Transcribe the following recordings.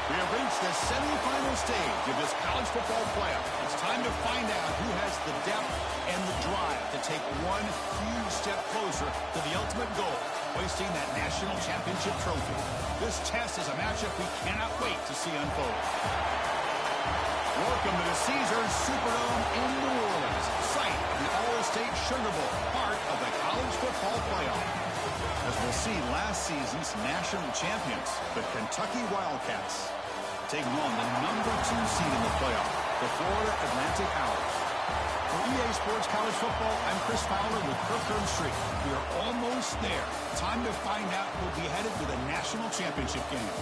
We have reached the semifinal stage of this college football playoff. It's time to find out who has the depth and the drive to take one huge step closer to the ultimate goal, hoisting that national championship trophy. This test is a matchup we cannot wait to see unfold. Welcome to the Caesars Superdome in New Orleans, site of the All-State Sugar Bowl, part of the college football playoff. As we'll see, last season's national champions, the Kentucky Wildcats, taking on the #2 seed in the playoff, the Florida Atlantic Owls. For EA Sports College Football, I'm Chris Fowler with Kirk Herbstreit. We are almost there. Time to find out who'll be headed to the national championship game.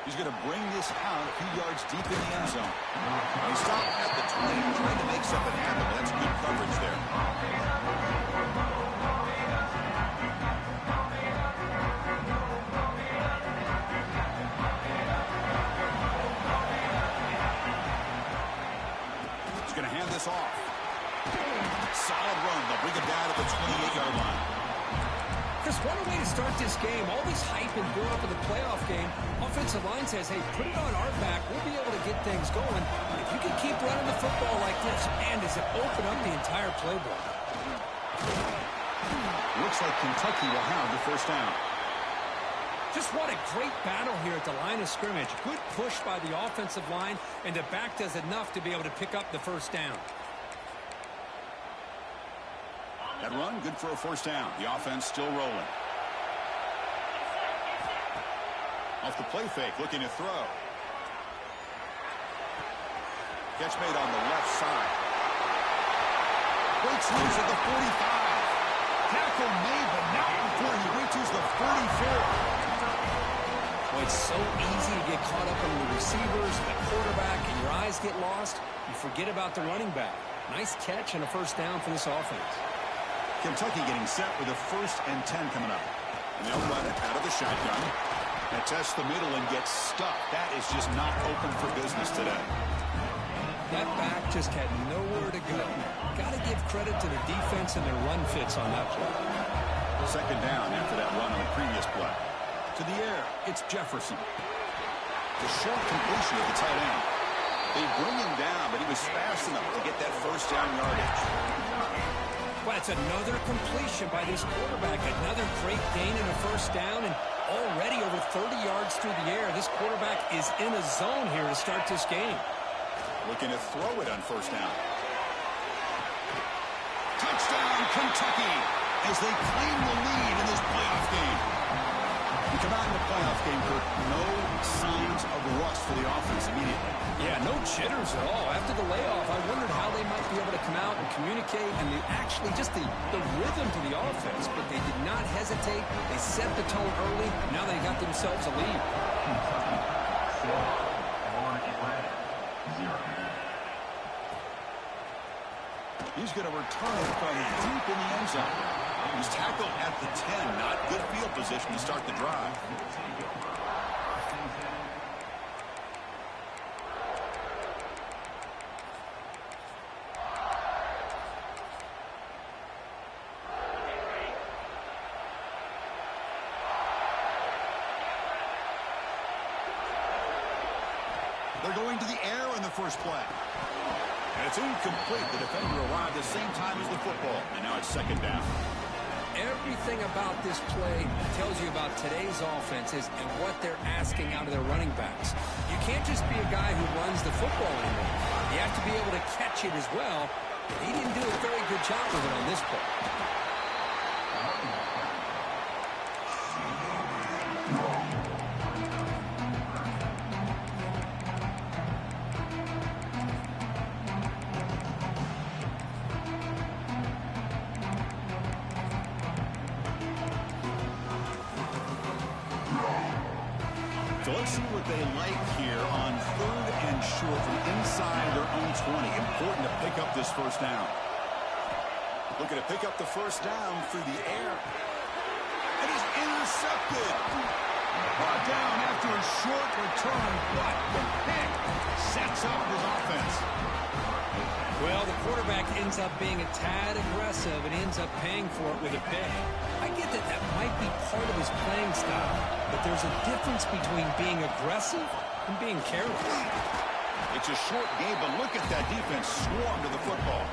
He's going to bring this out a few yards deep in the end zone. He stopped at the 20, trying to make something happen, but that's good coverage there. He's going to hand this off. Solid run. They'll bring it down to the 28-yard line. Chris, what a way to start this game. All this hype and build-up of the playoff game. Offensive line says, hey, put it on our back. We'll be able to get things going. If you can keep running the football like this, man, does it open up the entire playbook. Looks like Kentucky will have the first down. Just what a great battle here at the line of scrimmage. Good push by the offensive line, and the back does enough to be able to pick up the first down. That run, good for a first down. The offense still rolling. Off the play fake, looking to throw. Catch made on the left side. Breaks loose at the 45. Tackle made, but not before he reaches the 44. Well, it's so easy to get caught up in the receivers, the quarterback, and your eyes get lost. You forget about the running back. Nice catch and a first down for this offense. Kentucky getting set with a 1st and 10 coming up. And they'll run it out of the shotgun. And test the middle and get stuck. That is just not open for business today. That back just had nowhere to go. Got to give credit to the defense and their run fits on that play. Second down after that run on the previous play. To the air, it's Jefferson. The short completion of the tight end. They bring him down, but he was fast enough to get that first down yardage. Well, it's another completion by this quarterback. Another great gain in a first down, and already over 30 yards through the air. This quarterback is in a zone here to start this game. Looking to throw it on first down. Touchdown, Kentucky, as they claim the lead in this playoff game. We come out in the playoff game for no signs of rust for the offense immediately. Yeah, no jitters at all. After the layoff, I wondered how they might be able to come out and communicate and actually just the rhythm to the offense, but they did not hesitate. They set the tone early. Now they got themselves a lead. He's going to return it from deep in the end zone. He's tackled at the 10. Not good field position to start the drive. They're going to the air in the first play. And it's incomplete. The defender arrived at the same time as the football. And now it's second down. Everything about this play tells you about today's offenses and what they're asking out of their running backs. You can't just be a guy who runs the football anymore. You have to be able to catch it as well. He didn't do a very good job of it on this play. So let's see what they like here on 3rd and falling short from inside their own 20. Important to pick up this first down. Looking to pick up the first down through the air. And he's intercepted. Brought down after a short return, but the pick sets up his offense. Well, the quarterback ends up being a tad aggressive and ends up paying for it with a pick. I get that that might be part of his playing style, but there's a difference between being aggressive and being careless. It's a short game, but look at that defense swarm to the football.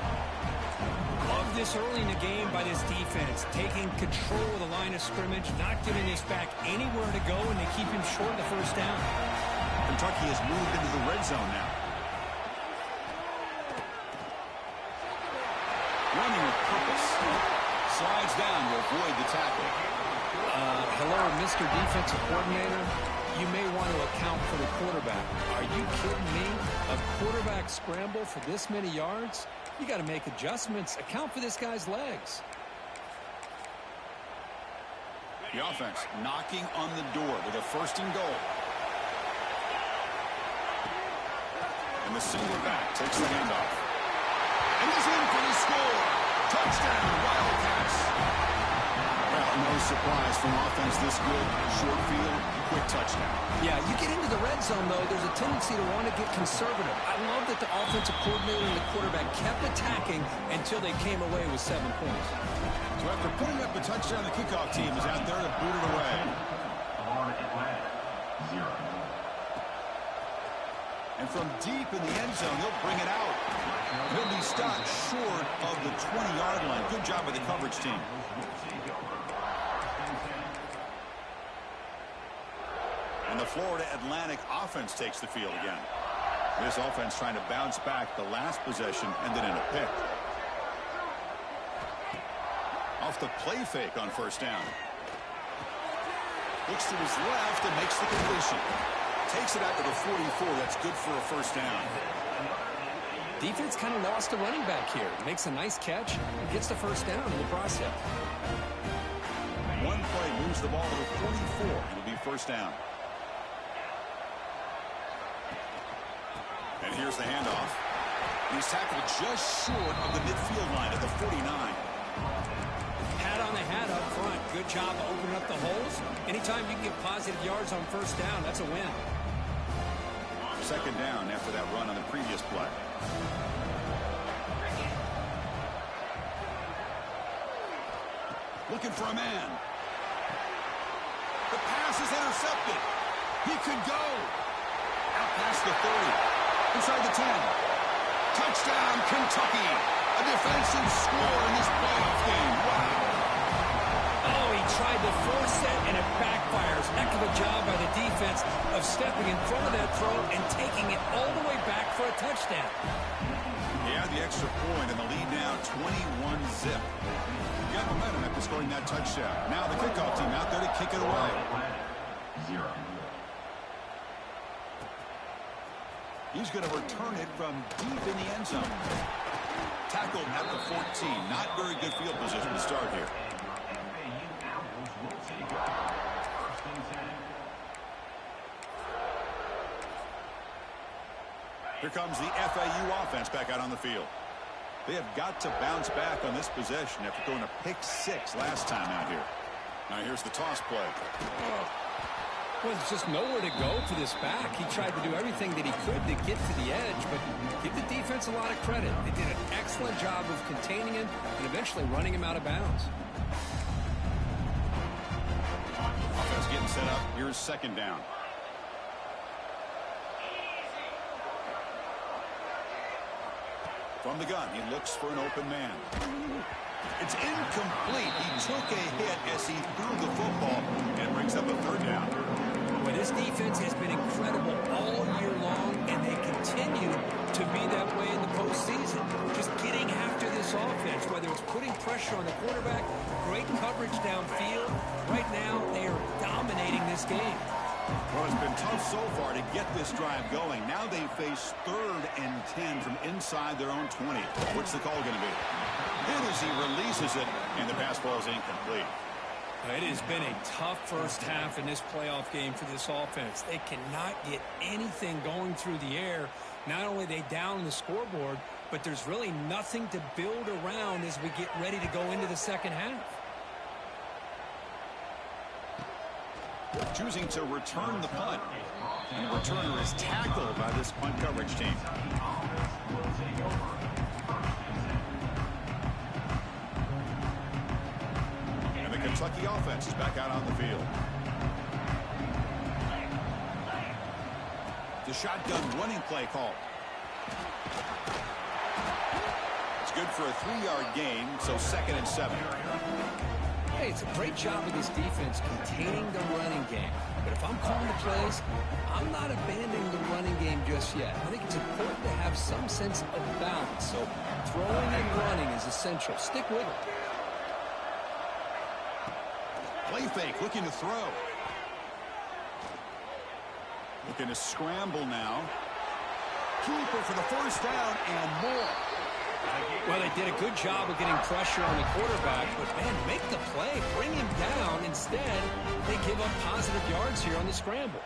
Love this early in the game by this defense, taking control of the line of scrimmage, not giving this back anywhere to go, and they keep him short of the first down. Kentucky has moved into the red zone now. Running with purpose. Slides down to avoid the tackle. Hello, Mr. Defensive Coordinator. You may want to account for the quarterback. Are you kidding me? A quarterback scramble for this many yards? You got to make adjustments. Account for this guy's legs. The offense knocking on the door with a first and goal. And the single back takes the handoff. And he's in for the score. Touchdown, Wildcats. Well, no surprise from offense this good. Short field, quick touchdown. Yeah, you get into the red zone, though, there's a tendency to want to get conservative. I love that the offensive coordinator and the quarterback kept attacking until they came away with 7 points. So after putting up a touchdown, the kickoff team is out there to boot it away. And from deep in the end zone, he'll bring it out. He'll be stopped short of the 20-yard line. Good job by the coverage team. And the Florida Atlantic offense takes the field again. This offense trying to bounce back. The last possession ended in a pick. Off the play fake on first down. Looks to his left and makes the completion. Takes it out to the 44. That's good for a first down. Defense kind of lost a running back here. Makes a nice catch and gets the first down in the process. One play moves the ball to the 44. It'll be first down. And here's the handoff. He's tackled just short of the midfield line at the 49. Hat on the hat up front. Good job opening up the holes. Anytime you can get positive yards on first down, that's a win. Second down after that run on the previous play. Looking for a man. The pass is intercepted. He could go. Out past the 30. Inside the 10. Touchdown, Kentucky. A defensive score in this playoff game. Wow. Oh, he tried to force it, and it backfires. Heck of a job by the defense of stepping in front of that throw and taking it all the way back for a touchdown. He had the extra point, and the lead now 21-zip. He got momentum after scoring that touchdown. Now the kickoff team out there to kick it away. He's going to return it from deep in the end zone. Tackled at the 14. Not very good field position to start here. Here comes the FAU offense back out on the field. They have got to bounce back on this possession after throwing a pick six last time out here. Now here's the toss play. Well, there's just nowhere to go for this back. He tried to do everything that he could to get to the edge, but give the defense a lot of credit. They did an excellent job of containing him and eventually running him out of bounds. Offense getting set up. Here's second down. From the gun, he looks for an open man. It's incomplete. He took a hit as he threw the football and brings up a third down. Well, this defense has been incredible all year long, and they continue to be that way in the postseason. Just getting after this offense, whether it's putting pressure on the quarterback, great coverage downfield. Right now, they are dominating this game. Well, it's been tough so far to get this drive going. Now they face 3rd and 10 from inside their own 20. What's the call going to be? Hit as he releases it, and the pass ball is incomplete. It has been a tough first half in this playoff game for this offense. They cannot get anything going through the air. Not only are they down the scoreboard, but there's really nothing to build around as we get ready to go into the second half. Choosing to return the punt. And the returner is tackled by this punt coverage team. And the Kentucky offense is back out on the field. The shotgun running play call. It's good for a 3-yard gain, so 2nd and 7. Hey, it's a great job of this defense containing the running game. But if I'm calling the plays, I'm not abandoning the running game just yet. I think it's important to have some sense of balance. So throwing and running is essential. Stick with it. Play fake, looking to throw. Looking to scramble now. Keeper for the first down and more. Well, they did a good job of getting pressure on the quarterback, but, man, make the play, bring him down. Instead, they give up positive yards here on the scramble.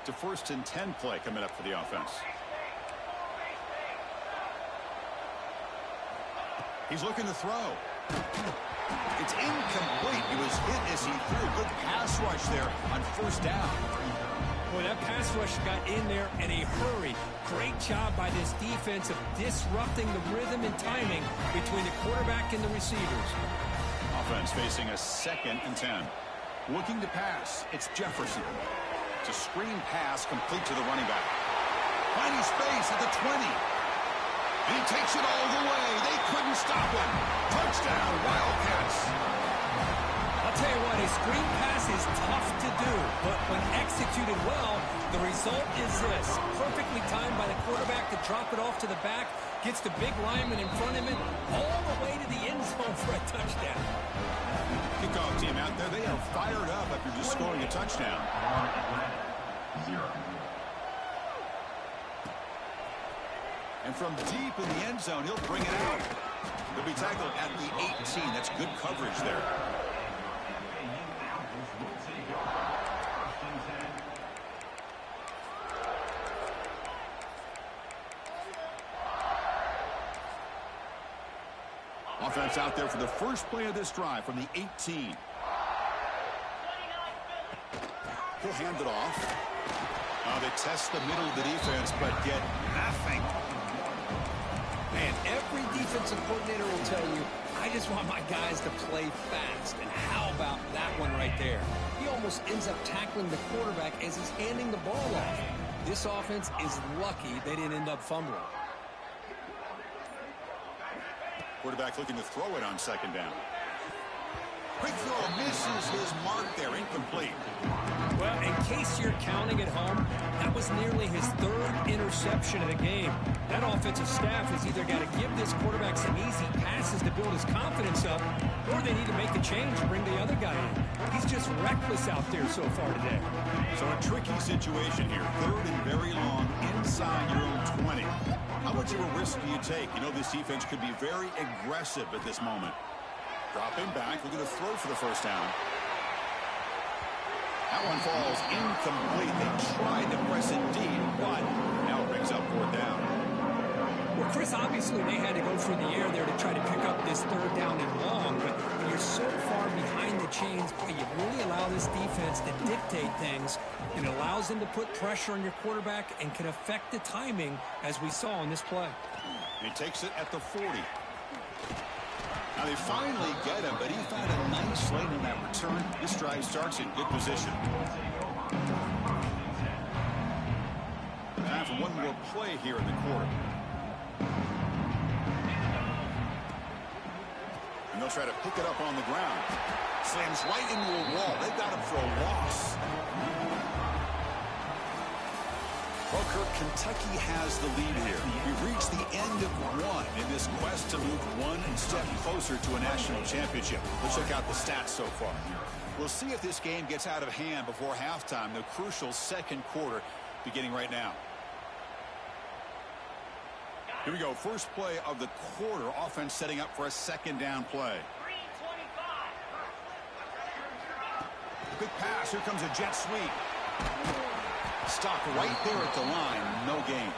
It's a 1st and 10 play coming up for the offense. He's looking to throw. It's incomplete. He was hit as he threw a good pass rush there on 1st down. Boy, that pass rush got in there in a hurry. Great job by this defense of disrupting the rhythm and timing between the quarterback and the receivers. Offense facing a 2nd and 10. Looking to pass. It's Jefferson. It's a screen pass complete to the running back. Finding space at the 20. And he takes it all the way. They couldn't stop him. Touchdown, Wildcats. I'll tell you what, a screen pass is tough to do, but when executed well, the result is this. Perfectly timed by the quarterback to drop it off to the back, gets the big lineman in front of him, all the way to the end zone for a touchdown. Kickoff team out there, they are fired up after just scoring a touchdown. And from deep in the end zone, he'll bring it out. He'll be tackled at the 18. That's good coverage there. Offense out there for the first play of this drive from the 18. He'll hand it off. They test the middle of the defense, but get nothing. Man, every defensive coordinator will tell you, I just want my guys to play fast. And how about that one right there? He almost ends up tackling the quarterback as he's handing the ball off. This offense is lucky they didn't end up fumbling. Quarterback looking to throw it on 2nd down. Quick throw misses his mark there, incomplete. Well, in case you're counting at home, that was nearly his 3rd interception of the game. That offensive staff has either got to give this quarterback some easy passes to build his confidence up, or they need to make a change and bring the other guy in. He's just reckless out there so far today. So a tricky situation here. 3rd and very long inside your own 20. How much of a risk do you take? You know this defense could be very aggressive at this moment. Dropping back, looking to throw for the first down. That one falls incomplete. They tried to press it deep, but now it brings up 4th down. Well, Chris, obviously they had to go through the air there to try to pick up this 3rd down and long, but when you're so far behind the chains, boy, you really allow this defense to dictate things. It allows them to put pressure on your quarterback and can affect the timing, as we saw in this play. And he takes it at the 40. Now they finally get him, but he found a nice lane in that return. This drive starts in good position. Time for one more play here in the quarter. And they'll try to pick it up on the ground. Slams right into a wall. They've got him for a loss. Well, Kirk, Kentucky has the lead here. We've reached the end of one in this quest to move one step closer to a national championship. Let's check out the stats so far. We'll see if this game gets out of hand before halftime, the crucial 2nd quarter beginning right now. Here we go. First play of the quarter. Offense setting up for a 2nd down play. Quick pass. Here comes a jet sweep. Stopped right there at the line. No gain.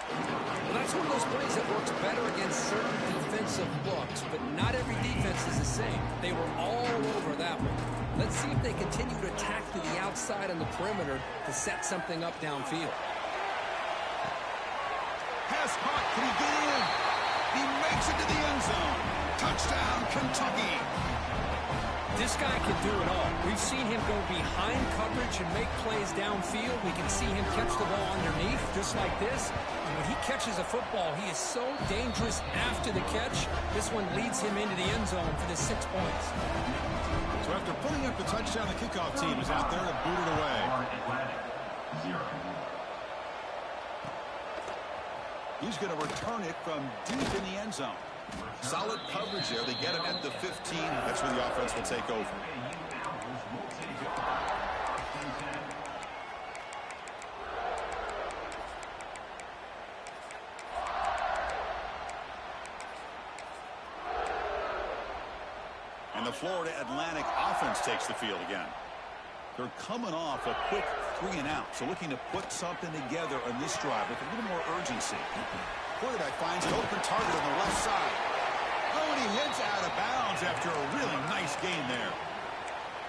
Well, that's one of those plays that works better against certain defensive looks, but not every defense is the same. They were all over that one. Let's see if they continue to attack to the outside on the perimeter to set something up downfield. Pass caught. Can he get in? He makes it to the end zone. Touchdown, Kentucky. This guy can do it all. We've seen him go behind coverage and make plays downfield. We can see him catch the ball underneath, just like this. And when he catches a football, he is so dangerous after the catch. This one leads him into the end zone for the 6 points. So after putting up the touchdown, the kickoff team is out there to boot it away. He's going to return it from deep in the end zone. Solid coverage there. They get him at the 15. That's where the offense will take over. And the Florida Atlantic offense takes the field again. They're coming off a quick 3-and-out, so looking to put something together on this drive with a little more urgency. Quarterback finds an open target on the left side. Oh, and he heads out of bounds after a really nice game there.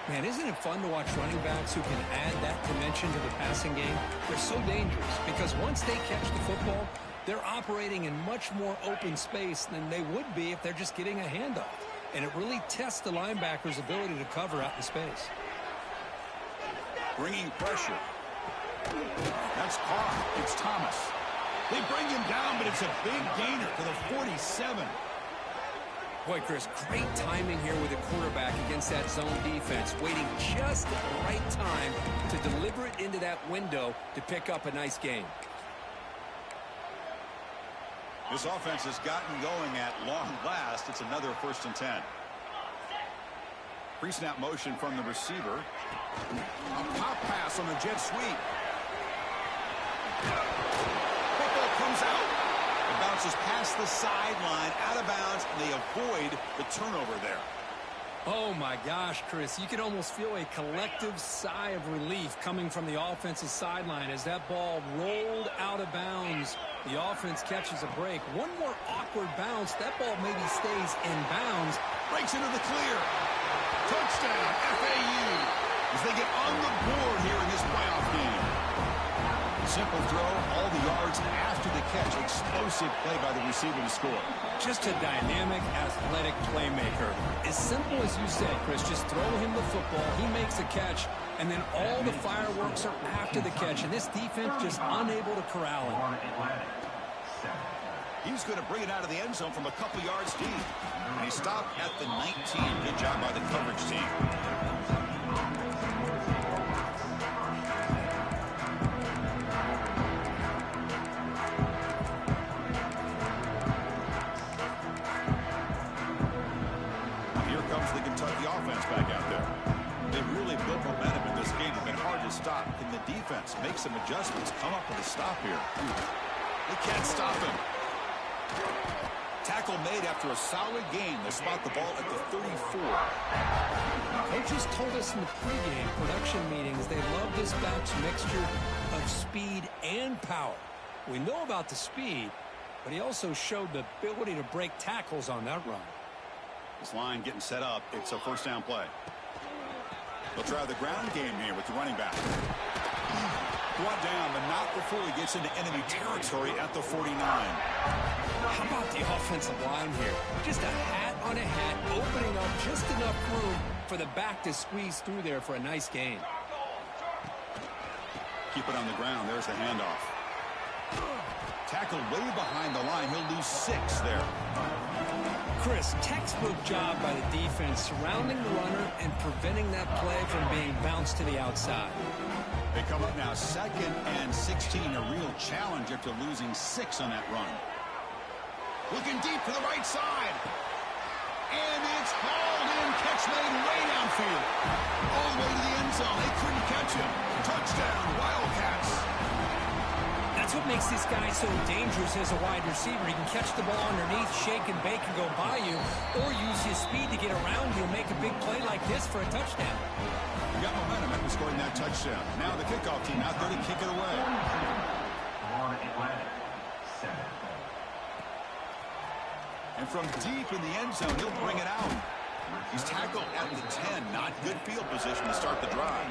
Man, isn't it fun to watch running backs who can add that dimension to the passing game? They're so dangerous because once they catch the football, they're operating in much more open space than they would be if they're just getting a handoff. And it really tests the linebacker's ability to cover out in space. Bringing pressure. That's Carr. It's Thomas. They bring him down, but it's a big gainer to the 47. Boy, Chris, great timing here with the quarterback against that zone defense, waiting just at the right time to deliver it into that window to pick up a nice gain. This offense has gotten going at long last. It's another 1st and 10. Pre-snap motion from the receiver. A pop pass on the jet sweep. Football comes out. It bounces past the sideline, out of bounds, and they avoid the turnover there. Oh, my gosh, Chris. You can almost feel a collective sigh of relief coming from the offensive sideline as that ball rolled out of bounds. The offense catches a break. One more awkward bounce. That ball maybe stays in bounds. Breaks into the clear. Touchdown, FAU, as they get on the board here in this playoff game. Simple throw, all the yards after the catch. Explosive play by the receiver to score. Just a dynamic, athletic playmaker. As simple as you said, Chris, just throw him the football, he makes a catch, and then all the fireworks are after the catch, and this defense just unable to corral him. He's going to bring it out of the end zone from a couple yards deep. And he stopped at the 19. Good job by the coverage team. Here comes the Kentucky offense back out there. They've really built momentum in this game. It's been hard to stop. Can the defense make some adjustments? Come up with a stop here. They can't stop him. Tackle made after a solid game. They spot the ball at the 34. Coaches told us in the pregame production meetings they love this back's mixture of speed and power. We know about the speed, but he also showed the ability to break tackles on that run. This line getting set up. It's a 1st down play. They'll try the ground game here with the running back. Brought down, but not before he gets into enemy territory at the 49. How about the offensive line here? Just a hat on a hat, opening up just enough room for the back to squeeze through there for a nice gain. Keep it on the ground. There's the handoff. Tackled way behind the line. He'll lose 6 there. Chris, textbook job by the defense surrounding the runner and preventing that play from being bounced to the outside. They come up now 2nd and 16, a real challenge after losing 6 on that run. Looking deep to the right side. And it's hauled in. Catch made way downfield. All the way to the end zone. They couldn't catch him. Touchdown, Wildcats. That's That's what makes this guy so dangerous as a wide receiver. He can catch the ball underneath, shake and bake and go by you, or use his speed to get around you and make a big play like this for a touchdown. You got momentum after scoring that touchdown. Now the kickoff team out there to kick it away. And from deep in the end zone, he'll bring it out. He's tackled at the 10. Not good field position to start the drive.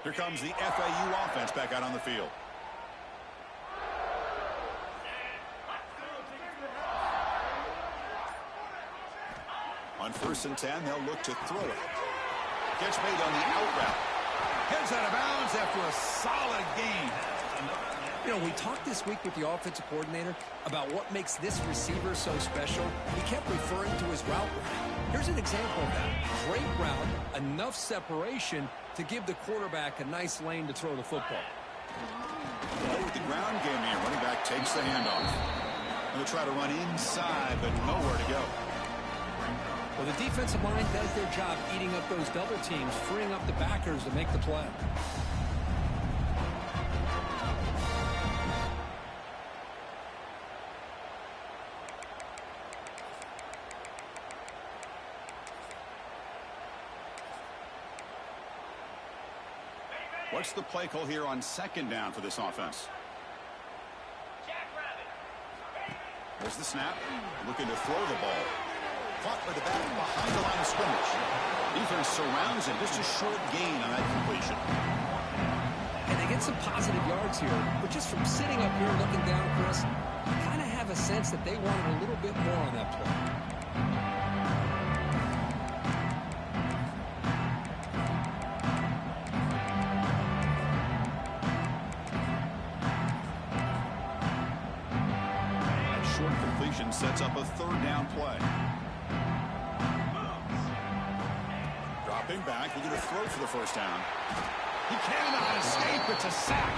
Here comes the FAU offense back out on the field. On 1st and 10, they'll look to throw it. Catch made on the out route. Heads out of bounds after a solid gain. You know, we talked this week with the offensive coordinator about what makes this receiver so special. He kept referring to his route running. Here's an example of that. Great route, enough separation to give the quarterback a nice lane to throw the football. Well, with the ground game here, running back takes the handoff. They'll try to run inside, but nowhere to go. Well, the defensive line does their job eating up those double teams, freeing up the backers to make the play. What's the play call here on 2nd down for this offense? There's the snap. Looking to throw the ball. Caught by the back behind the line of scrimmage. Defense surrounds him. Just a short gain on that completion. And they get some positive yards here. But just from sitting up here looking down, Chris, you kind of have a sense that they wanted a little bit more on that play. Sets up a 3rd down play. Dropping back, he's going to throw for the 1st down. He cannot escape. It's a sack.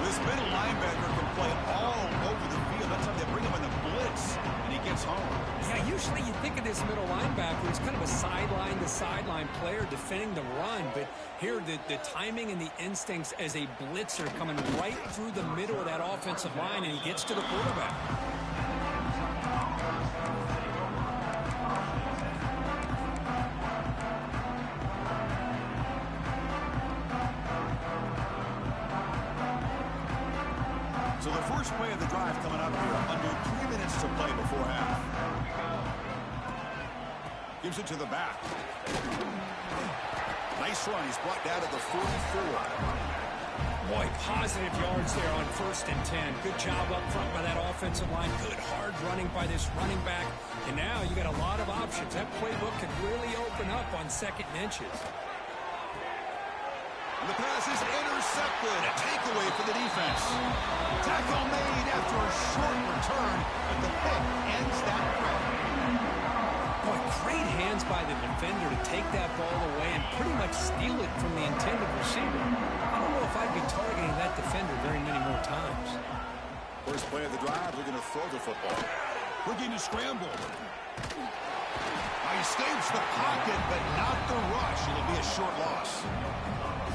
This middle linebacker can play all over the field. That's how they bring him in the blitz, and he gets home. Yeah, usually you think of this middle linebacker as kind of a sideline-to-sideline player defending the run, but here the timing and the instincts as a blitzer coming right through the middle of that offensive line, and he gets to the quarterback. So the first play of the drive coming up here, under 3 minutes to play before half. Gives it to the back. Nice run. He's brought down to the 44. Boy, positive yards there on 1st and 10. Good job up front by that offensive line. Good hard running by this running back. And now you got a lot of options. That playbook could really open up on 2nd and inches. And the pass is intercepted. A takeaway for the defense. Tackle made after a short return, but the pick ends that threat. Boy, great hands by the defender to take that ball away and pretty much steal it from the intended receiver. I don't know if I'd be targeting that defender very many more times. First play of the drive, they're going to throw the football. Looking to scramble. Now he escapes the pocket, but not the rush. It'll be a short loss.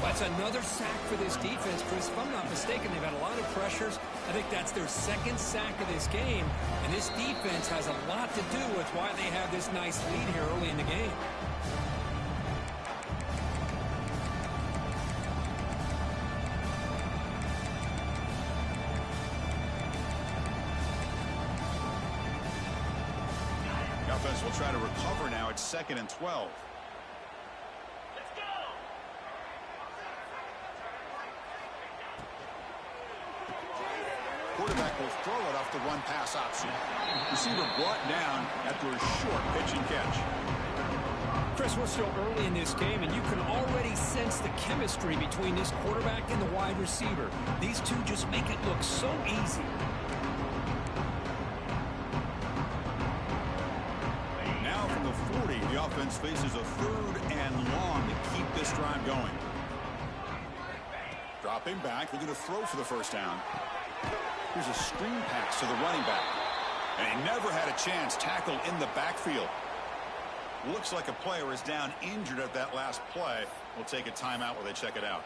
That's another sack for this defense, Chris. If I'm not mistaken, they've had a lot of pressures. I think that's their 2nd sack of this game. And this defense has a lot to do with why they have this nice lead here early in the game. The offense will try to recover now. It's 2nd and 12. Quarterback will throw it off the run-pass option. Receiver brought down after a short pitch and catch. Chris, we're still early in this game, and you can already sense the chemistry between this quarterback and the wide receiver. These two just make it look so easy. Now from the 40, the offense faces a 3rd and long to keep this drive going. Dropping back, they're going to throw for the 1st down. Here's a screen pass to the running back. And he never had a chance tackled in the backfield. Looks like a player is down injured at that last play. We'll take a timeout while they check it out.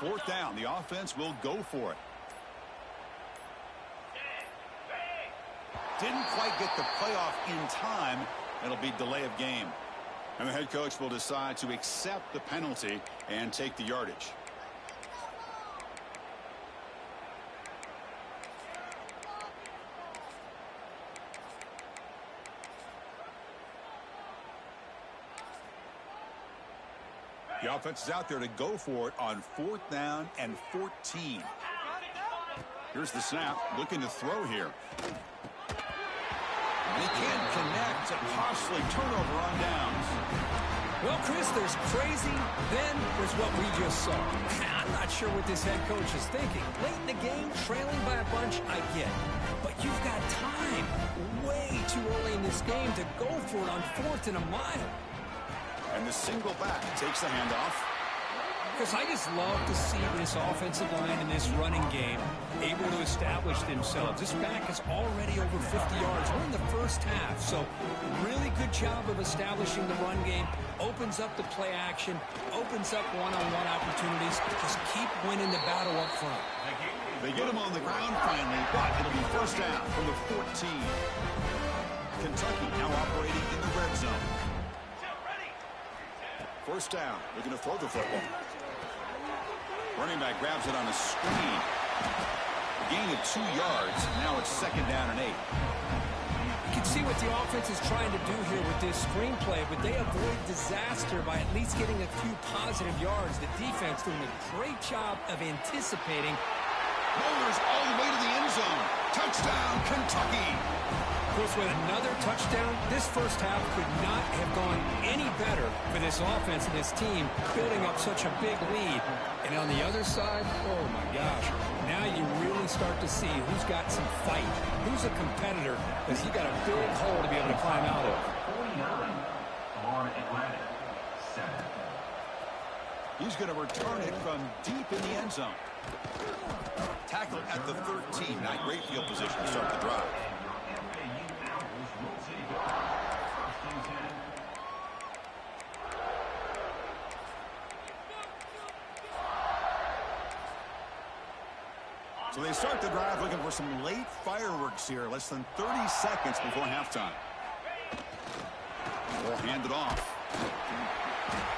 Fourth down, the offense will go for it. Didn't quite get the playoff in time. It'll be delay of game. And the head coach will decide to accept the penalty and take the yardage. The offense is out there to go for it on 4th down and 14. Here's the snap, looking to throw here. They can't connect. A costly turnover on downs. Well, Chris, there's crazy, then there's what we just saw. I'm not sure what this head coach is thinking. Late in the game, trailing by a bunch, I get. But you've got time, way too early in this game, to go for it on 4th and a mile. And the single back takes the handoff. Because I just love to see this offensive line in this running game able to establish themselves. This back is already over 50 yards. We're in the first half, so really good job of establishing the run game. Opens up the play action, opens up one-on-one opportunities. Just keep winning the battle up front. They get him on the ground finally, but it'll be first down from the 14. Kentucky now operating in the red zone. First down, looking to throw the football. Running back grabs it on a screen. A gain of 2 yards. Now it's 2nd down and 8. You can see what the offense is trying to do here with this screenplay, but they avoid disaster by at least getting a few positive yards. The defense doing a great job of anticipating. Bowlers all the way to the end zone. Touchdown, Kentucky. Of course, with another touchdown, this first half could not have gone any better for this offense and this team, building up such a big lead. And on the other side, oh my gosh, now you really start to see who's got some fight, who's a competitor, because he got a big hole to be able to climb out of. 49 on Atlanta. He's going to return it from deep in the end zone. Tackled at the 13. Not great field position to start the drive. So they start the drive looking for some late fireworks here. Less than 30 seconds before halftime. We'll hand it off.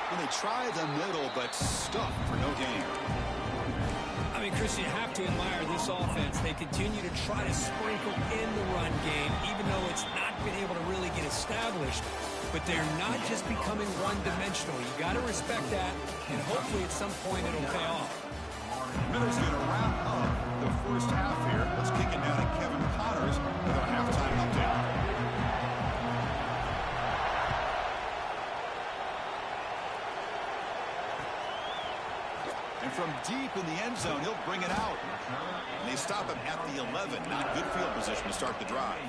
And they try the middle, but stuffed for no gain. I mean, Chris, you have to admire this offense. They continue to try to sprinkle in the run game, even though it's not been able to really get established. But they're not just becoming one-dimensional. You got to respect that, and hopefully at some point it'll pay off. Miller's going to wrap up the first half here. Let's kick it down to Kevin Connors with our halftime update. And from deep in the end zone, he'll bring it out. And they stop him at the 11. Not good field position to start the drive.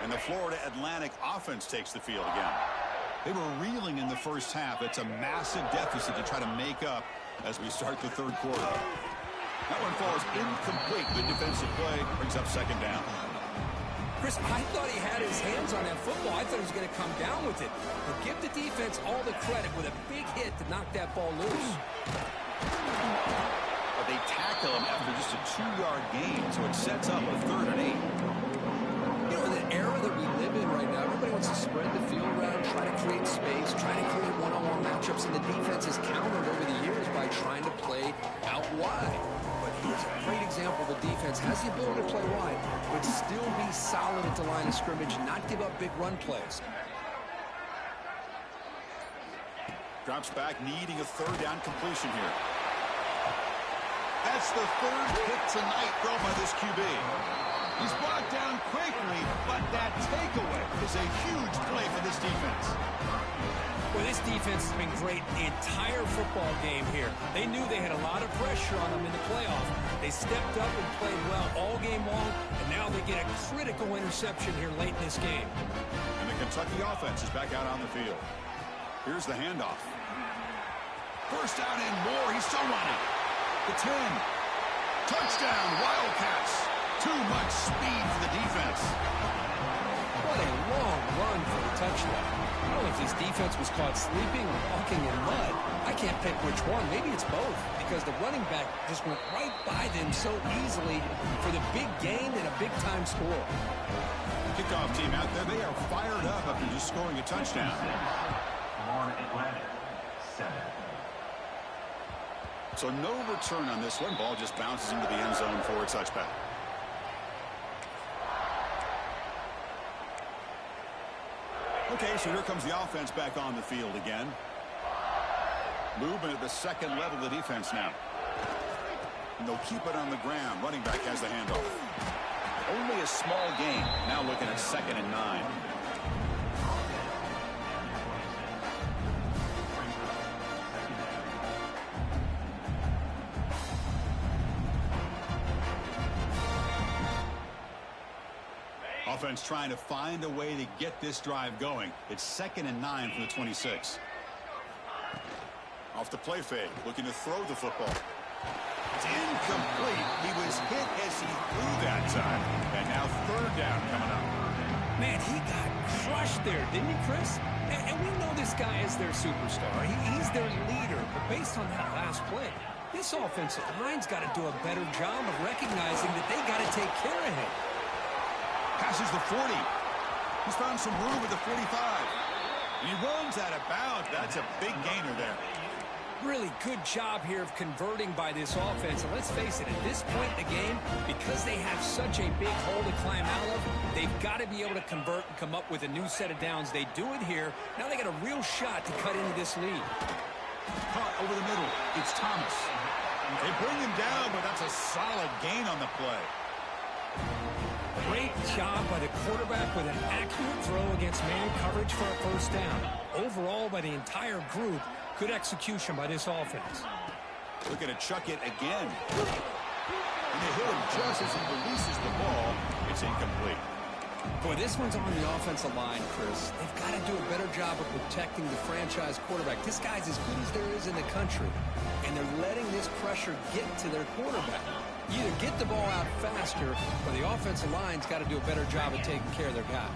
And the Florida Atlantic offense takes the field again. They were reeling in the first half. It's a massive deficit to try to make up as we start the third quarter. That one falls incomplete. Good defensive play. Brings up 2nd down. Chris, I thought he had his hands on that football. I thought he was going to come down with it. But give the defense all the credit with a big hit to knock that ball loose. But they tackle him after just a 2-yard gain, so it sets up a 3rd and 8. You know, in the era that we live in right now, everybody wants to spread the field around, try to create space, try to create one-on-one matchups, and the defense has countered over the years by trying to play out wide. But here's a great example of a defense has the ability to play wide, but still be solid at the line of scrimmage, not give up big run plays. Drops back, needing a 3rd down completion here. That's the 3rd hit tonight thrown by this QB. He's brought down quickly, but that takeaway is a huge play for this defense. Well, this defense has been great the entire football game here. They knew they had a lot of pressure on them in the playoff. They stepped up and played well all game long, and now they get a critical interception here late in this game. And the Kentucky offense is back out on the field. Here's the handoff. First down and more. He's still running. The 10. Touchdown, Wildcats. Too much speed for the defense. What a long run for the touchdown. I don't know if this defense was caught sleeping or walking in mud. I can't pick which one. Maybe it's both, because the running back just went right by them so easily for the big gain and a big-time score. Kickoff team out there, they are fired up after just scoring a touchdown. On Atlantic, 7. So no return on this one. Ball just bounces into the end zone for a touchback. Okay, so here comes the offense back on the field again. Movement at the second level of the defense now. And they'll keep it on the ground. Running back has the handoff. Only a small gain. Now looking at 2nd and 9. Offense trying to find a way to get this drive going. It's 2nd and 9 from the 26. Off the play fake, looking to throw the football. It's incomplete. He was hit as he threw that time. And now 3rd down coming up. Man, he got crushed there, didn't he, Chris? And we know this guy is their superstar. He's their leader. But based on that last play, this offensive line's got to do a better job of recognizing that they got to take care of him. Passes the 40. He's found some room at the 45. And he runs out of bounds. That's a big gainer there. Really good job here of converting by this offense. And let's face it, at this point in the game, because they have such a big hole to climb out of, they've got to be able to convert and come up with a new set of downs. They do it here. Now they got a real shot to cut into this lead. Caught over the middle. It's Thomas. They bring him down, but that's a solid gain on the play. Great job by the quarterback with an accurate throw against man coverage for a first down. Overall, by the entire group, good execution by this offense. Looking to chuck it again. And they hit him just as he releases the ball. It's incomplete. Boy, this one's on the offensive line, Chris. They've got to do a better job of protecting the franchise quarterback. This guy's as good as there is in the country, and they're letting this pressure get to their quarterback. You either get the ball out faster, or the offensive line's got to do a better job of taking care of their guy.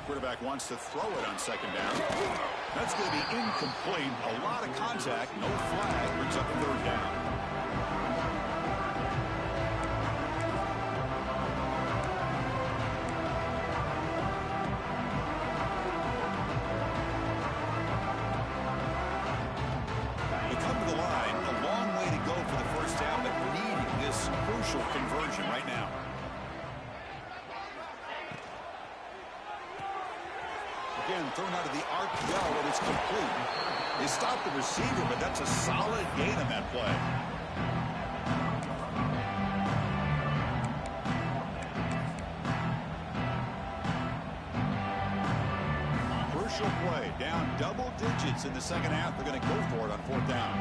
Quarterback wants to throw it on 2nd down. That's going to be incomplete. A lot of contact, no flag, brings up 3rd down. Conversion right now. Again, thrown out of the RPO, and it's complete. They stopped the receiver, but that's a solid gain on that play. Crucial play, down double digits in the 2nd half. They're going to go for it on 4th down.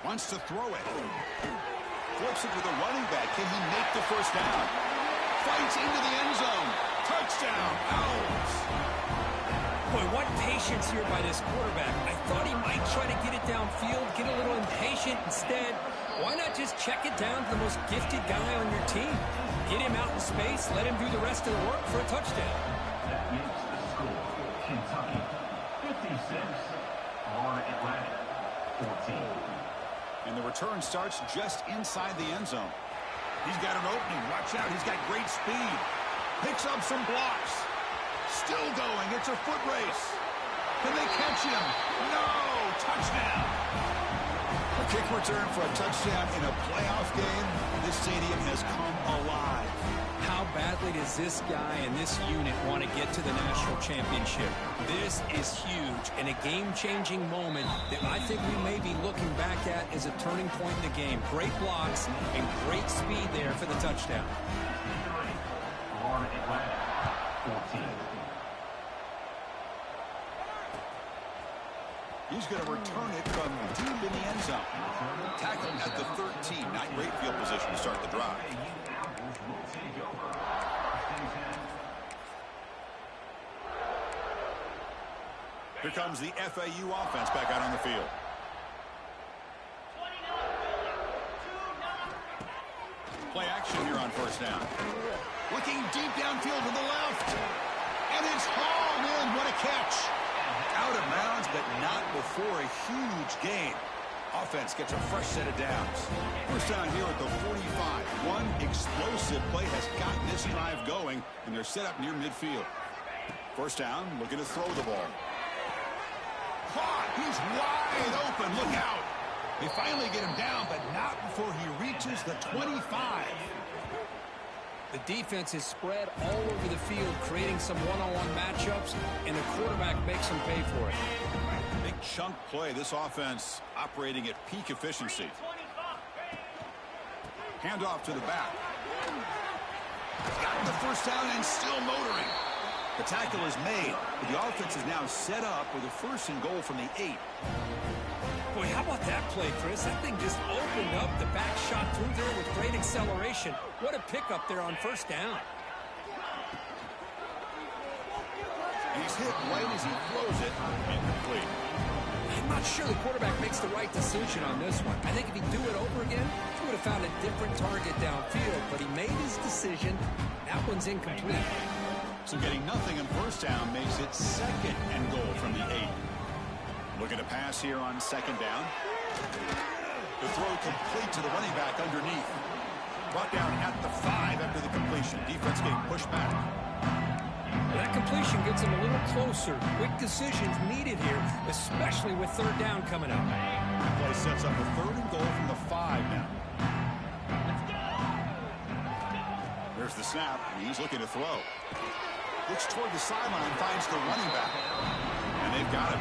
Wants to throw it. Flips it to the running back. Can he make the first down? Fights into the end zone. Touchdown. Owls. Boy, what patience here by this quarterback. I thought he might try to get it downfield, get a little impatient. Instead, why not just check it down to the most gifted guy on your team? Get him out in space, let him do the rest of the work for a touchdown. That makes the score Kentucky 56 on Atlantic 14. And the return starts just inside the end zone. He's got an opening. Watch out. He's got great speed. Picks up some blocks. Still going. It's a foot race. Can they catch him? No. Touchdown. A kick return for a touchdown in a playoff game. This stadium has come alive. How badly exactly does this guy and this unit want to get to the national championship? This is huge and a game-changing moment that I think we may be looking back at as a turning point in the game. Great blocks and great speed there for the touchdown. He's going to return it from deep in the end zone. Tackle at the 13. Not great field position to start the drive. Here comes the FAU offense back out on the field. Play action here on first down. Looking deep downfield to the left. And it's hauled in. What a catch. Out of bounds, but not before a huge gain. Offense gets a fresh set of downs. First down here at the 45. One explosive play has gotten this drive going, and they're set up near midfield. First down, looking to throw the ball. Caught. He's wide open. Look out. They finally get him down, but not before he reaches the 25. The defense is spread all over the field, creating some one-on-one matchups, and the quarterback makes them pay for it. Big chunk play. This offense operating at peak efficiency. Handoff to the back. Got the first down and still motoring. The tackle is made, but the offense is now set up with a first and goal from the 8. Boy, how about that play, Chris? That thing just opened up. The back shot through there with great acceleration. What a pickup there on first down. He's hit right as he throws it. Incomplete. I'm not sure the quarterback makes the right decision on this one. I think if he'd do it over again, he would have found a different target downfield, but he made his decision. That one's incomplete. So getting nothing on first down makes it second and goal from the 8. Looking to pass here on second down. The throw complete to the running back underneath. Brought down at the 5 after the completion. Defense getting pushed back. That completion gets him a little closer. Quick decisions needed here, especially with third down coming up. The play sets up a third and goal from the 5 now. There's the snap, and he's looking to throw. Looks toward the sideline, finds the running back. And they've got him.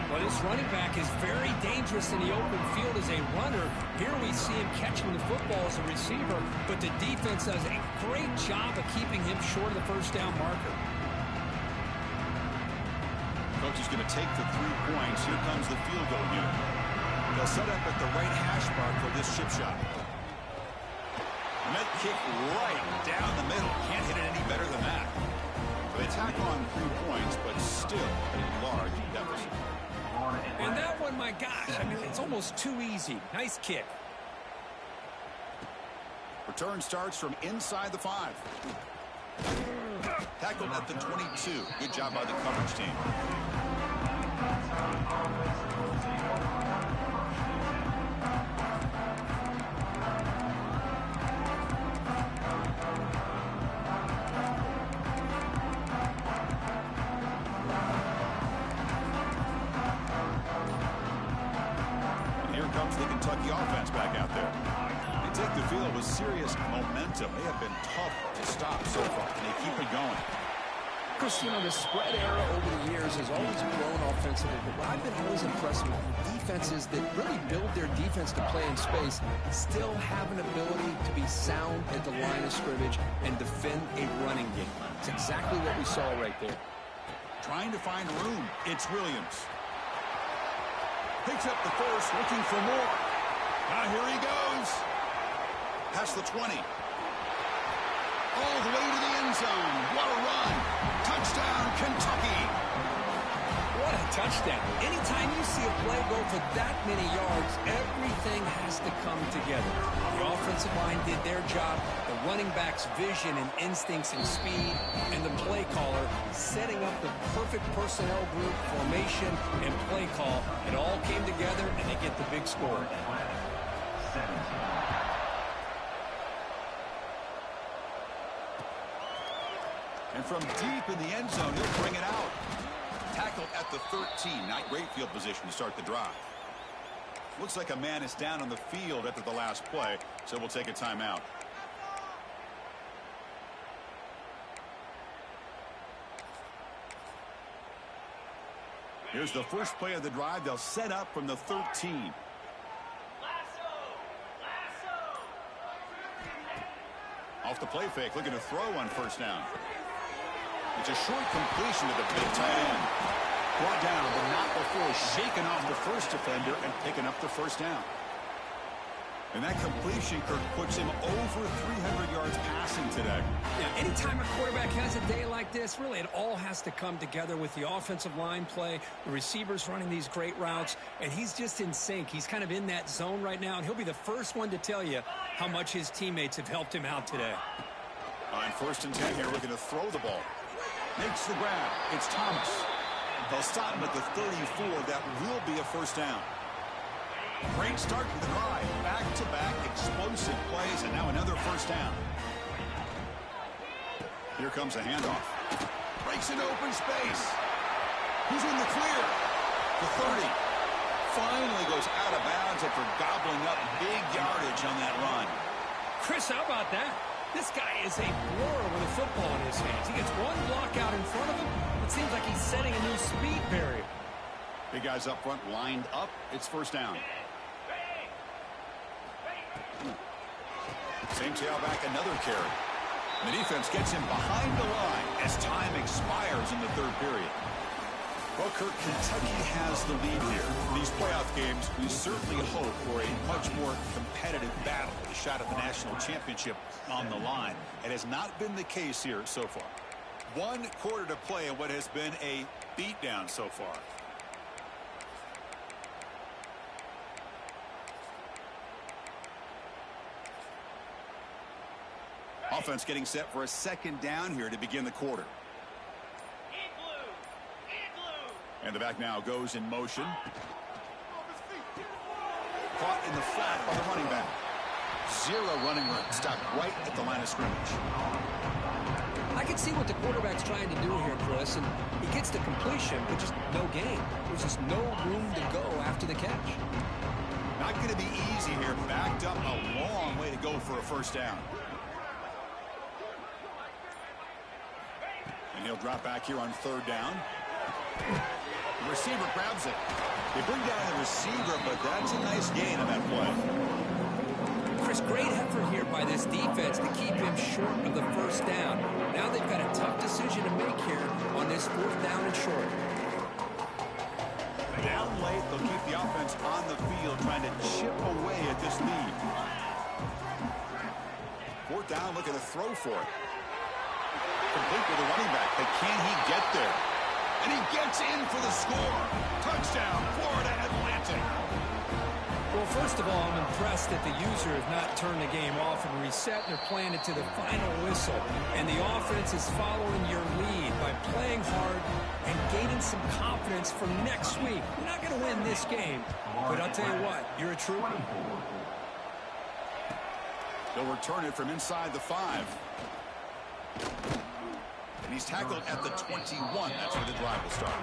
Well, this running back is very dangerous in the open field as a runner. Here we see him catching the football as a receiver, but the defense does a great job of keeping him short of the first down marker. Coach is going to take the 3 points. Here comes the field goal unit. They'll set up at the right hash mark for this chip shot. Net kick right down the middle. Can't hit it any better than that. They tack on 3 points, but still a large deficit. And that one, my gosh, I mean, it's almost too easy. Nice kick. Return starts from inside the 5. Tackled at the 22. Good job by the coverage team. The Kentucky offense back out there. They take the field with serious momentum. They have been tough to stop so far, and they keep it going. Chris, you know, the spread era over the years has always grown offensively, but what I've been always impressed with defenses that really build their defense to play in space still have an ability to be sound at the line of scrimmage and defend a running game. It's exactly what we saw right there. Trying to find room. It's Williams. Picks up the first, looking for more. Now here he goes. Past the 20. All the way to the end zone. What a run. Touchdown, Kentucky. What a touchdown. Anytime you see a play go for that many yards, everything has to come together. The offensive line did their job, the running back's vision and instincts and speed, and the play caller setting up the perfect personnel group, formation, and play call. It all came together, and they get the big score. And from deep in the end zone, he'll bring it out. Tackled at the 13. Not great field position to start the drive. Looks like a man is down on the field after the last play, so we'll take a timeout. Here's the first play of the drive. They'll set up from the 13. Off the play fake, looking to throw on first down. It's a short completion to the big tight end. Brought down, but not before shaking off the first defender and picking up the first down. And that completion, Kirk, puts him over 300 yards passing today. Yeah, anytime a quarterback has a day like this, really it all has to come together with the offensive line play, the receivers running these great routes, and he's just in sync. He's kind of in that zone right now, and he'll be the first one to tell you how much his teammates have helped him out today. On 1st and 10 here, looking to throw the ball. Makes the grab. It's Thomas. They'll stop him at the 34. That will be a first down. Great start to the drive. Back-to-back explosive plays, and now another first down. Here comes a handoff. Breaks into open space. Who's in the clear? The 30. Finally goes out of bounds after gobbling up big yardage on that run. Chris, how about that? This guy is a blur with a football in his hands. He gets one block out in front of him. It seems like he's setting a new speed barrier. Big guys up front lined up. It's first down. Same tailback, another carry. The defense gets him behind the line as time expires in the third period. Well, Kirk, Kentucky has the lead here. In these playoff games, we certainly hope for a much more competitive battle, a shot at the national championship on the line. It has not been the case here so far. 1 quarter to play in what has been a beatdown so far. Offense getting set for a second down here to begin the quarter. And the back now goes in motion. Caught in the flat by the running back. 0 running room. Stopped right at the line of scrimmage. I can see what the quarterback's trying to do here, Chris, and he gets the completion, but just no gain. There's just no room to go after the catch. Not going to be easy here. Backed up a long way to go for a first down. And he'll drop back here on 3rd down. The receiver grabs it. They bring down the receiver, but that's a nice gain on that play. Chris, great effort here by this defense to keep him short of the first down. Now they've got a tough decision to make here on this 4th down and short. Down late, they'll keep the offense on the field, trying to chip away at this lead. 4th down, looking to throw for it. Complete with the running back, but can he get there? And he gets in for the score. Touchdown, Florida Atlantic. Well, first of all, I'm impressed that the user has not turned the game off and reset. They're playing it to the final whistle. And the offense is following your lead by playing hard and gaining some confidence for next week. You're not going to win this game, but I'll tell you what, you're a trooper. They'll return it from inside the 5. And he's tackled at the 21. That's where the drive will start.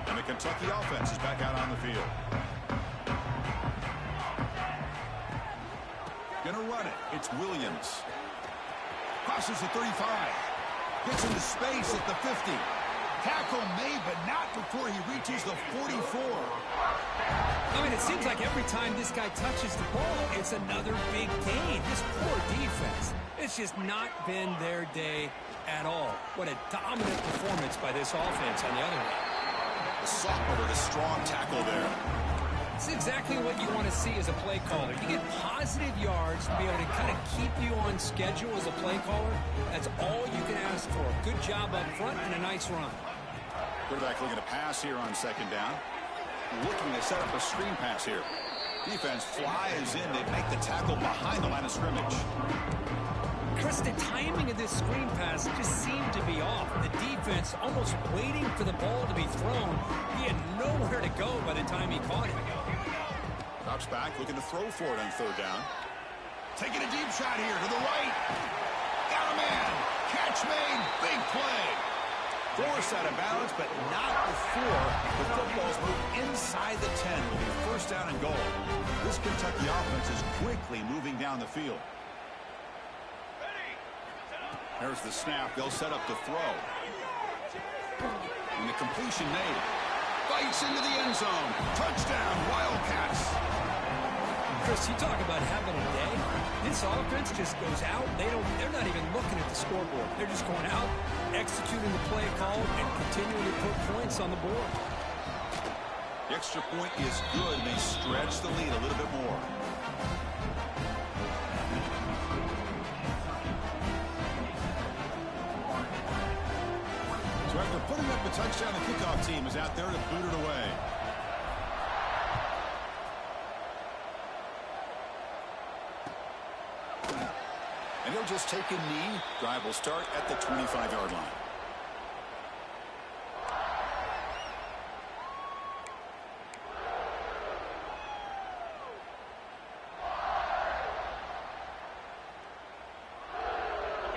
And the Kentucky offense is back out on the field. Gonna run it. It's Williams. Crosses the 35. Gets into space at the 50. Tackle made, but not before he reaches the 44. I mean, it seems like every time this guy touches the ball, it's another big gain. This poor defense, it's just not been their day at all. What a dominant performance by this offense on the other hand. The sophomore with a strong tackle there. It's exactly what you want to see as a play caller. You get positive yards to be able to kind of keep you on schedule as a play caller. That's all you can ask for. Good job up front and a nice run. Quarterback looking to pass here on 2nd down. Looking to set up a screen pass here. Defense flies in. They make the tackle behind the line of scrimmage. Chris, the timing of this screen pass just seemed to be off. The defense almost waiting for the ball to be thrown. He had nowhere to go by the time he caught it. Drops back, looking to throw for it on 3rd down. Taking a deep shot here to the right. Got a man. Catch made. Big play. Forced out of bounds, but not before the footballs move inside the 10. Will be 1st down and goal. This Kentucky offense is quickly moving down the field. There's the snap. They'll set up the throw. And the completion made. Bites into the end zone. Touchdown, Wildcats. Chris, you talk about having a day. This offense just goes out. They're not even looking at the scoreboard. They're just going out, executing the play call, and continuing to put points on the board. The extra point is good. They stretch the lead a little bit more. So after putting up a touchdown, the kickoff team is out there to boot it away. And he'll just take a knee. Drive will start at the 25-yard line.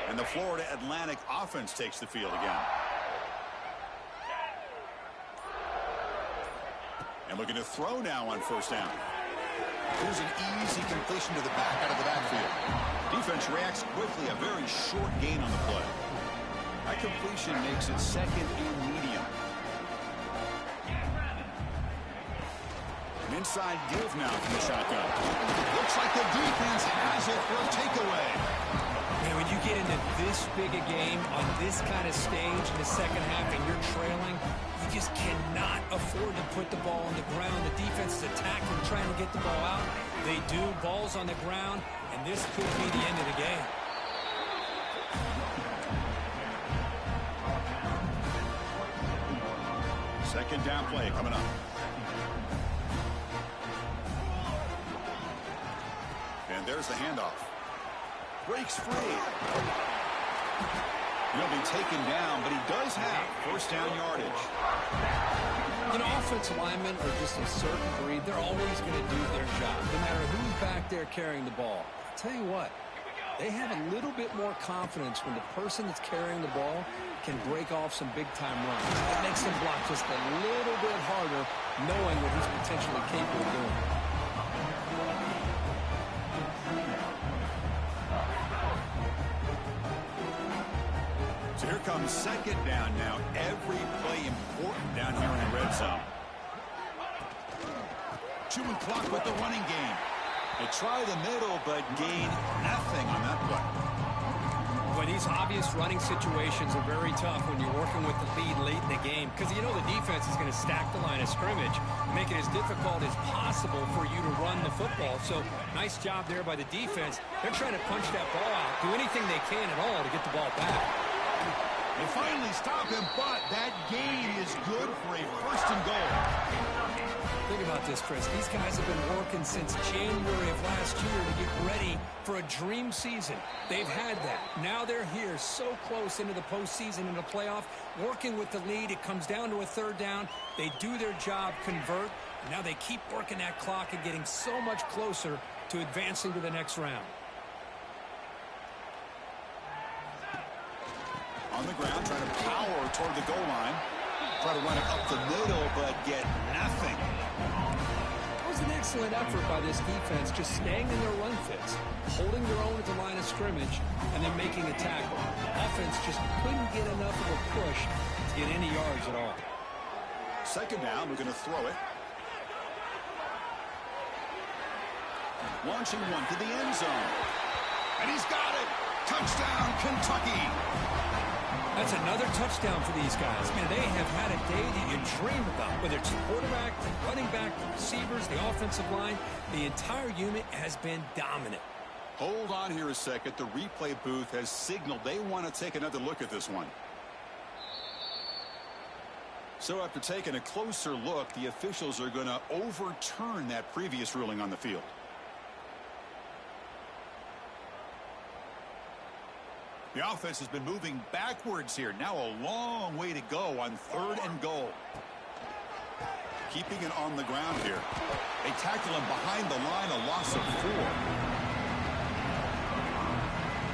And the Florida Atlantic offense takes the field again. And looking to throw now on first down. Here's an easy completion to the back out of the backfield. Defense reacts quickly. A very short gain on the play. That completion makes it second and medium. An inside give now from the shotgun. Looks like the defense has it for a takeaway. Man, when you get into this big a game on this kind of stage in the second half and you're trailing, you just cannot afford to put the ball on the ground. The defense is attacking, trying to get the ball out. They do. Ball's on the ground, and this could be the end of the game. Second down play coming up. And there's the handoff. Breaks free. He'll be taken down, but he does have first down yardage. You know, offensive linemen are just a certain breed. They're always going to do their job, no matter who's back there carrying the ball. I'll tell you what, they have a little bit more confidence when the person that's carrying the ball can break off some big-time runs. It makes them block just a little bit harder, knowing what he's potentially capable of doing. So here comes second down now. Every play important down here in the red zone. Chewing clock with the running game. They try the middle, but gain nothing on that play. Well, these obvious running situations are very tough when you're working with the lead late in the game, because you know the defense is going to stack the line of scrimmage, make it as difficult as possible for you to run the football. So nice job there by the defense. They're trying to punch that ball out, do anything they can at all to get the ball back. They finally stop him, but that gain is good for a first and goal. Think about this, Chris. These guys have been working since January of last year to get ready for a dream season. They've had that. Now they're here so close into the postseason and the playoff, working with the lead. It comes down to a third down. They do their job, convert, and now they keep working that clock and getting so much closer to advancing to the next round. On the ground, trying to power toward the goal line. Try to run it up the middle, but get nothing. That was an excellent effort by this defense, just staying in their run fits, holding their own at the line of scrimmage, and then making a tackle. Offense just couldn't get enough of a push to get any yards at all. Second down, we're going to throw it. Launching one to the end zone. And he's got it. Touchdown, Kentucky. That's another touchdown for these guys. Man, they have had a day that you dream about, whether it's the quarterback, the running back, the receivers, the offensive line. The entire unit has been dominant. Hold on here a second. The replay booth has signaled they want to take another look at this one. So after taking a closer look, the officials are going to overturn that previous ruling on the field. The offense has been moving backwards here. Now a long way to go on third and goal. Keeping it on the ground here. They tackle him behind the line, a loss of 4.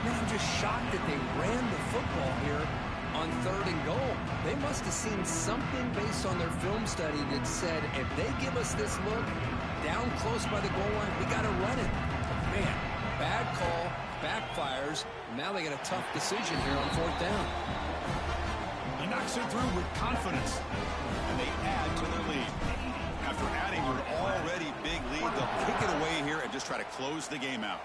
Man, I'm just shocked that they ran the football here on third and goal. They must have seen something based on their film study that said, if they give us this look down close by the goal line, we got to run it. Man, bad call. backfires. Now they get a tough decision here on 4th down. He knocks it through with confidence, and they add to their lead. After adding to an already big lead, they'll kick it away here and just try to close the game out.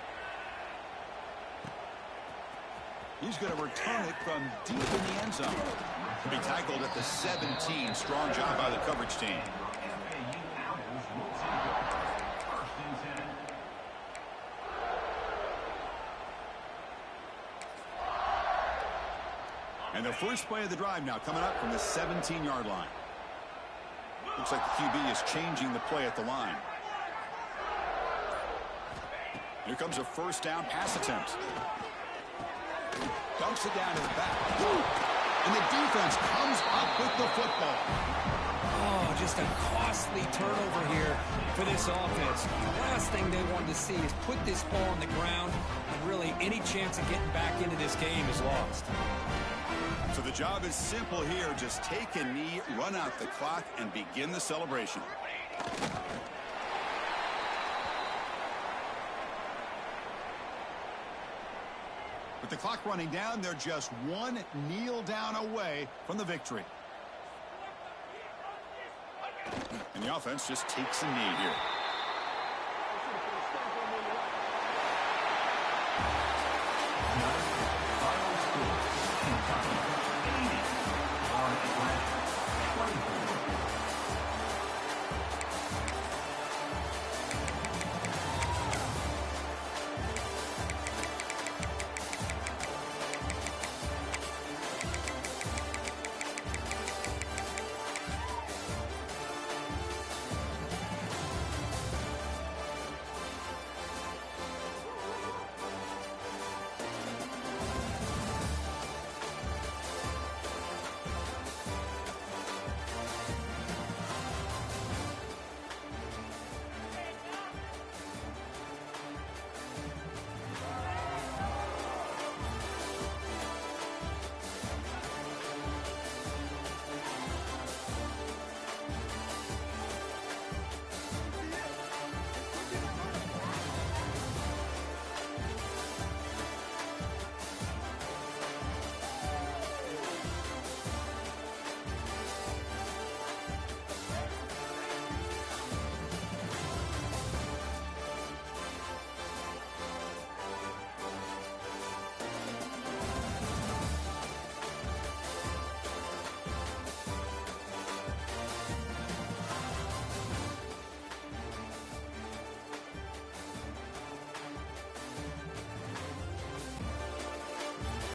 He's going to return it from deep in the end zone. To be tackled at the 17. Strong job by the coverage team. And the first play of the drive now coming up from the 17-yard line. Looks like the QB is changing the play at the line. Here comes a first down pass attempt. Dumps it down to the back. And the defense comes up with the football. Oh, just a costly turnover here for this offense. The last thing they wanted to see is put this ball on the ground, and really any chance of getting back into this game is lost. So the job is simple here. Just take a knee, run out the clock, and begin the celebration. With the clock running down, they're just one kneel down away from the victory. And the offense just takes a knee here.